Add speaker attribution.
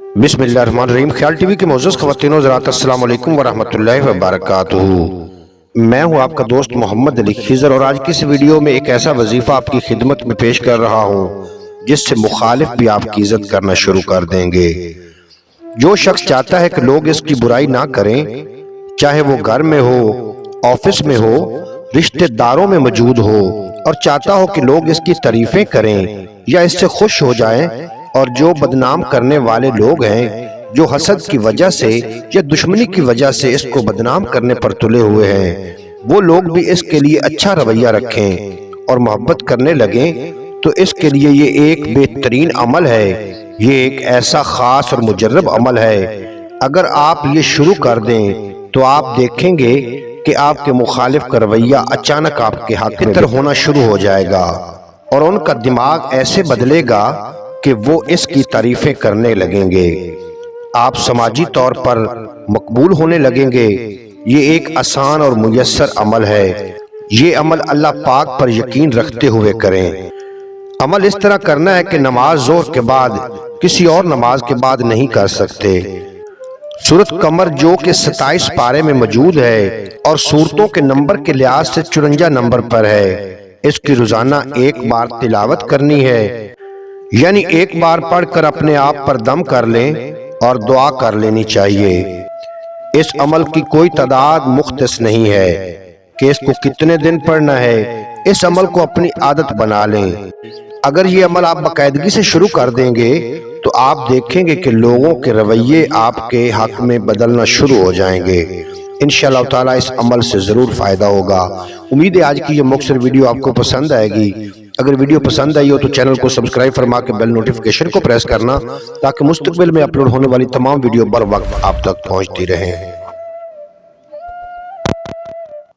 Speaker 1: बिस्मिल्लाहिर्रहमानिर्रहीम। ख्याल टीवी के मोअज़्ज़ज़ ख़वातीन व हज़रात, अस्सलामु अलैकुम वरहमतुल्लाहि वबरकातुहू। मैं हूं आपका दोस्त मोहम्मद अली खिज़र और आज की इस वीडियो में एक ऐसा वजीफ़ा आपकी खिदमत में पेश कर रहा हूं जिससे मुखालिफ भी आपकी इज्जत करना शुरू कर देंगे। जो शख्स चाहता है कि लोग इसकी बुराई ना करें, चाहे वो घर में हो, ऑफिस में हो, रिश्तेदारों में मौजूद हो, और चाहता हो कि लोग इसकी तारीफें करें या इससे खुश हो जाएं, और जो बदनाम करने वाले लोग हैं, जो हसद की वजह से या दुश्मनी की वजह से इसको बदनाम करने पर तुले हुए हैं, वो लोग भी इसके लिए अच्छा रवैया रखें और मोहब्बत करने लगें, तो इसके लिए ये एक बेहतरीन अमल है। ये एक ऐसा खास और मुजर्रब अमल है। अगर आप ये शुरू कर दें तो आप देखेंगे कि आपके मुखालिफ का रवैया अचानक आपके हक में होना शुरू हो जाएगा और उनका दिमाग ऐसे बदलेगा कि वो इसकी तारीफें करने लगेंगे। आप समाजी तौर पर मकबूल होने लगेंगे। ये एक आसान और मुयस्सर अमल है। ये अमल अल्लाह पाक पर यकीन रखते हुए करें। अमल इस तरह करना है कि नमाज ज़ोहर के बाद किसी और नमाज के बाद नहीं कर सकते। सूरत कमर जो कि 27 पारे में मौजूद है और सूरतों के नंबर के लिहाज से 54 नंबर पर है, इसकी रोजाना एक बार तिलावत करनी है, यानी एक बार पढ़कर अपने आप पर दम कर लें और दुआ कर लेनी चाहिए। इस अमल की कोई तादाद मुख्तस नहीं है कि इसको कितने दिन पढ़ना है। इस अमल को अपनी आदत बना लें। अगर ये अमल आप बाकायदगी से शुरू कर देंगे तो आप देखेंगे कि लोगों के रवैये आपके हक में बदलना शुरू हो जाएंगे। इंशाअल्लाह ताला इस अमल से जरूर फायदा होगा। उम्मीद है आज की ये मुख्तसर वीडियो आपको पसंद आएगी। अगर वीडियो पसंद आई हो तो चैनल को सब्सक्राइब फरमा के बेल नोटिफिकेशन को प्रेस करना, ताकि मुस्तकबिल में अपलोड होने वाली तमाम वीडियो बर वक्त आप तक पहुंचती रहें।